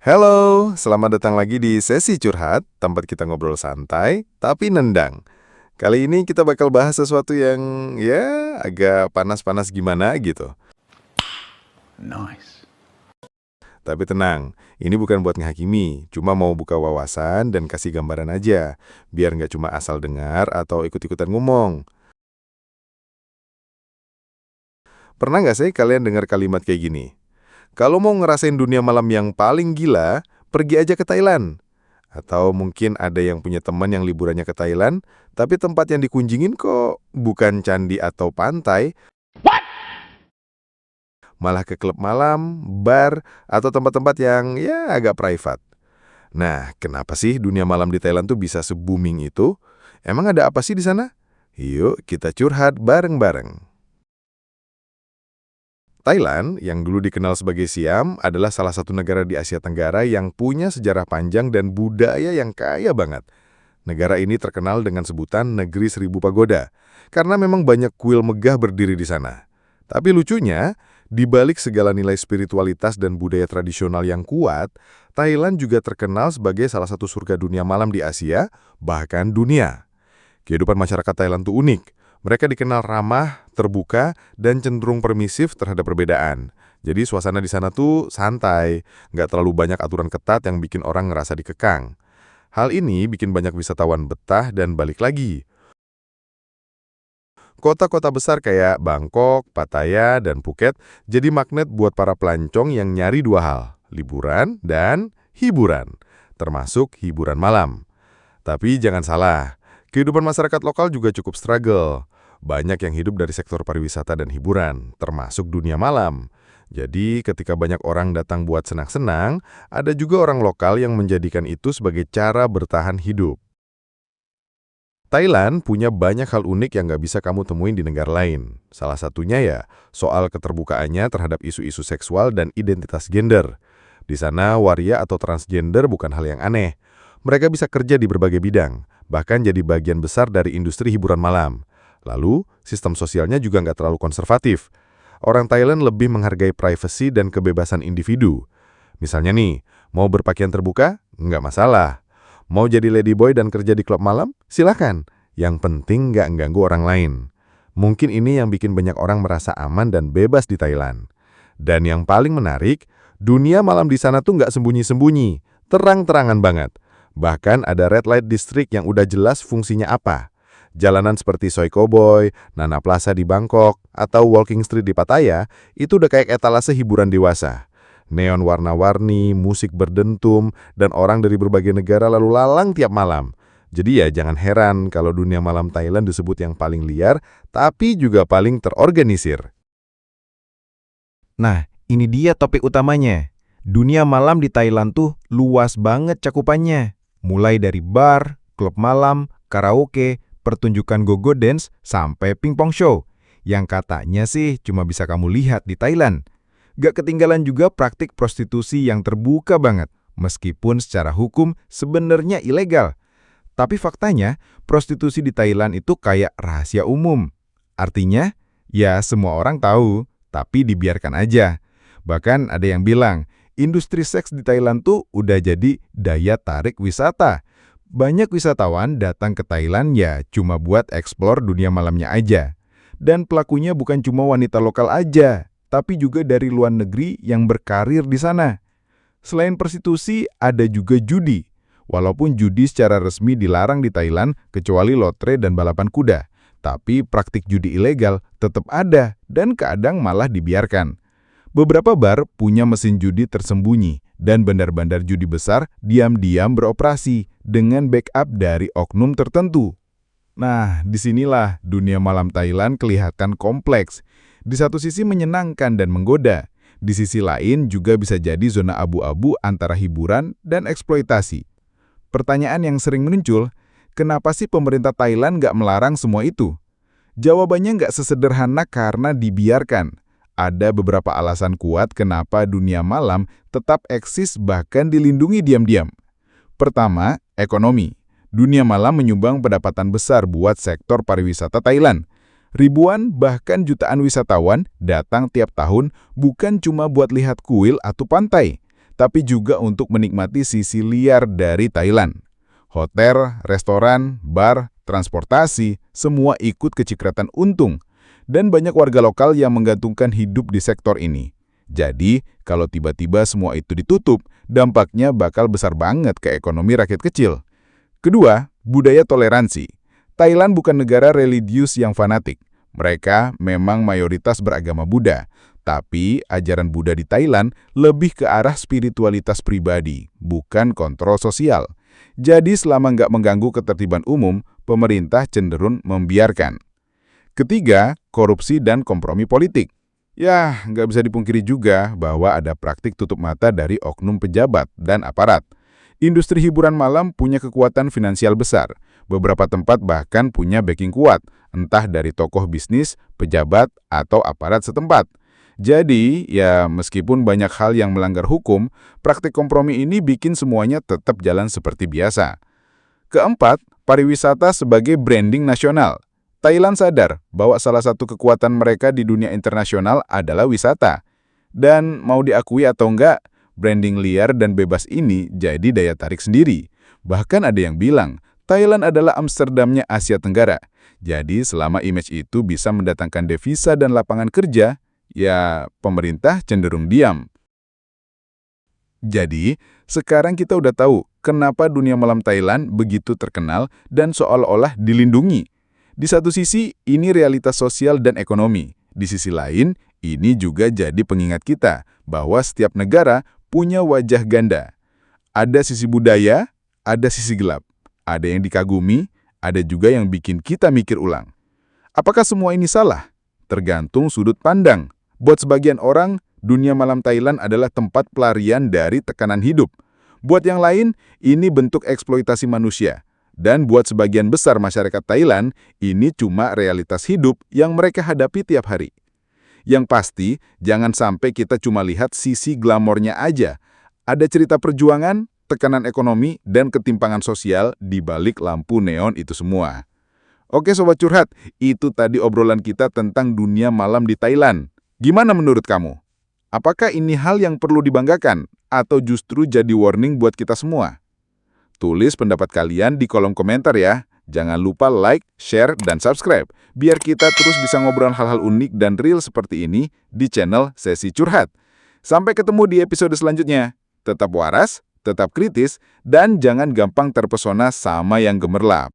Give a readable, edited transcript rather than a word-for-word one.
Halo, selamat datang lagi di sesi curhat, tempat kita ngobrol santai, tapi nendang. Kali ini kita bakal bahas sesuatu yang agak panas-panas gimana gitu. Nice. Tapi tenang, ini bukan buat ngehakimi, cuma mau buka wawasan dan kasih gambaran aja, biar nggak cuma asal dengar atau ikut-ikutan ngomong. Pernah nggak sih kalian dengar kalimat kayak gini? Kalau mau ngerasain dunia malam yang paling gila, pergi aja ke Thailand. Atau mungkin ada yang punya teman yang liburannya ke Thailand, tapi tempat yang dikunjingin kok bukan candi atau pantai, malah ke klub malam, bar, atau tempat-tempat yang agak private. Nah, kenapa sih dunia malam di Thailand tuh bisa se-booming itu? Emang ada apa sih di sana? Yuk kita curhat bareng-bareng. Thailand, yang dulu dikenal sebagai Siam, adalah salah satu negara di Asia Tenggara yang punya sejarah panjang dan budaya yang kaya banget. Negara ini terkenal dengan sebutan Negeri Seribu Pagoda, karena memang banyak kuil megah berdiri di sana. Tapi lucunya, di balik segala nilai spiritualitas dan budaya tradisional yang kuat, Thailand juga terkenal sebagai salah satu surga dunia malam di Asia, bahkan dunia. Kehidupan masyarakat Thailand tuh unik. Mereka dikenal ramah, terbuka, dan cenderung permisif terhadap perbedaan. Jadi suasana di sana tuh santai, nggak terlalu banyak aturan ketat yang bikin orang ngerasa dikekang. Hal ini bikin banyak wisatawan betah dan balik lagi. Kota-kota besar kayak Bangkok, Pattaya, dan Phuket jadi magnet buat para pelancong yang nyari dua hal, liburan dan hiburan, termasuk hiburan malam. Tapi jangan salah, kehidupan masyarakat lokal juga cukup struggle. Banyak yang hidup dari sektor pariwisata dan hiburan, termasuk dunia malam. Jadi ketika banyak orang datang buat senang-senang, ada juga orang lokal yang menjadikan itu sebagai cara bertahan hidup. Thailand punya banyak hal unik yang nggak bisa kamu temuin di negara lain. Salah satunya soal keterbukaannya terhadap isu-isu seksual dan identitas gender. Di sana, waria atau transgender bukan hal yang aneh. Mereka bisa kerja di berbagai bidang, bahkan jadi bagian besar dari industri hiburan malam. Lalu, sistem sosialnya juga nggak terlalu konservatif. Orang Thailand lebih menghargai privasi dan kebebasan individu. Misalnya nih, mau berpakaian terbuka? Nggak masalah. Mau jadi ladyboy dan kerja di klub malam? Silakan. Yang penting nggak ganggu orang lain. Mungkin ini yang bikin banyak orang merasa aman dan bebas di Thailand. Dan yang paling menarik, dunia malam di sana tuh nggak sembunyi-sembunyi. Terang-terangan banget. Bahkan ada red light district yang udah jelas fungsinya apa. Jalanan seperti Soi Cowboy, Nana Plaza di Bangkok, atau Walking Street di Pattaya, itu udah kayak etalase hiburan dewasa. Neon warna-warni, musik berdentum, dan orang dari berbagai negara lalu lalang tiap malam. Jadi jangan heran kalau dunia malam Thailand disebut yang paling liar, tapi juga paling terorganisir. Nah, ini dia topik utamanya. Dunia malam di Thailand tuh luas banget cakupannya. Mulai dari bar, klub malam, karaoke, pertunjukan go-go dance, sampai pingpong show. Yang katanya sih cuma bisa kamu lihat di Thailand. Gak ketinggalan juga praktik prostitusi yang terbuka banget, meskipun secara hukum sebenarnya ilegal. Tapi faktanya, prostitusi di Thailand itu kayak rahasia umum. Artinya, semua orang tahu, tapi dibiarkan aja. Bahkan ada yang bilang, industri seks di Thailand tuh udah jadi daya tarik wisata. Banyak wisatawan datang ke Thailand cuma buat eksplor dunia malamnya aja. Dan pelakunya bukan cuma wanita lokal aja, tapi juga dari luar negeri yang berkarir di sana. Selain prostitusi, ada juga judi. Walaupun judi secara resmi dilarang di Thailand, kecuali lotre dan balapan kuda. Tapi praktik judi ilegal tetap ada dan kadang malah dibiarkan. Beberapa bar punya mesin judi tersembunyi dan bandar-bandar judi besar diam-diam beroperasi dengan backup dari oknum tertentu. Nah, disinilah dunia malam Thailand kelihatan kompleks. Di satu sisi menyenangkan dan menggoda, di sisi lain juga bisa jadi zona abu-abu antara hiburan dan eksploitasi. Pertanyaan yang sering muncul, kenapa sih pemerintah Thailand nggak melarang semua itu? Jawabannya nggak sesederhana karena dibiarkan. Ada beberapa alasan kuat kenapa dunia malam tetap eksis bahkan dilindungi diam-diam. Pertama, ekonomi. Dunia malam menyumbang pendapatan besar buat sektor pariwisata Thailand. Ribuan bahkan jutaan wisatawan datang tiap tahun bukan cuma buat lihat kuil atau pantai, tapi juga untuk menikmati sisi liar dari Thailand. Hotel, restoran, bar, transportasi, semua ikut kecipratan untung. Dan banyak warga lokal yang menggantungkan hidup di sektor ini. Jadi, kalau tiba-tiba semua itu ditutup, dampaknya bakal besar banget ke ekonomi rakyat kecil. Kedua, budaya toleransi. Thailand bukan negara religius yang fanatik. Mereka memang mayoritas beragama Buddha, tapi ajaran Buddha di Thailand lebih ke arah spiritualitas pribadi, bukan kontrol sosial. Jadi selama nggak mengganggu ketertiban umum, pemerintah cenderung membiarkan. Ketiga, korupsi dan kompromi politik. Ya, nggak bisa dipungkiri juga bahwa ada praktik tutup mata dari oknum pejabat dan aparat. Industri hiburan malam punya kekuatan finansial besar. Beberapa tempat bahkan punya backing kuat, entah dari tokoh bisnis, pejabat, atau aparat setempat. Jadi, ya meskipun banyak hal yang melanggar hukum, praktik kompromi ini bikin semuanya tetap jalan seperti biasa. Keempat, pariwisata sebagai branding nasional. Thailand sadar bahwa salah satu kekuatan mereka di dunia internasional adalah wisata. Dan mau diakui atau enggak, branding liar dan bebas ini jadi daya tarik sendiri. Bahkan ada yang bilang, Thailand adalah Amsterdamnya Asia Tenggara. Jadi selama image itu bisa mendatangkan devisa dan lapangan kerja, ya pemerintah cenderung diam. Jadi, sekarang kita udah tahu kenapa dunia malam Thailand begitu terkenal dan seolah-olah dilindungi. Di satu sisi, ini realitas sosial dan ekonomi. Di sisi lain, ini juga jadi pengingat kita bahwa setiap negara punya wajah ganda. Ada sisi budaya, ada sisi gelap. Ada yang dikagumi, ada juga yang bikin kita mikir ulang. Apakah semua ini salah? Tergantung sudut pandang. Buat sebagian orang, dunia malam Thailand adalah tempat pelarian dari tekanan hidup. Buat yang lain, ini bentuk eksploitasi manusia. Dan buat sebagian besar masyarakat Thailand, ini cuma realitas hidup yang mereka hadapi tiap hari. Yang pasti, jangan sampai kita cuma lihat sisi glamornya aja. Ada cerita perjuangan, tekanan ekonomi, dan ketimpangan sosial di balik lampu neon itu semua. Oke Sobat Curhat, itu tadi obrolan kita tentang dunia malam di Thailand. Gimana menurut kamu? Apakah ini hal yang perlu dibanggakan atau justru jadi warning buat kita semua? Tulis pendapat kalian di kolom komentar ya. Jangan lupa like, share, dan subscribe, biar kita terus bisa ngobrol hal-hal unik dan real seperti ini di channel Sesi Curhat. Sampai ketemu di episode selanjutnya. Tetap waras, tetap kritis, dan jangan gampang terpesona sama yang gemerlap.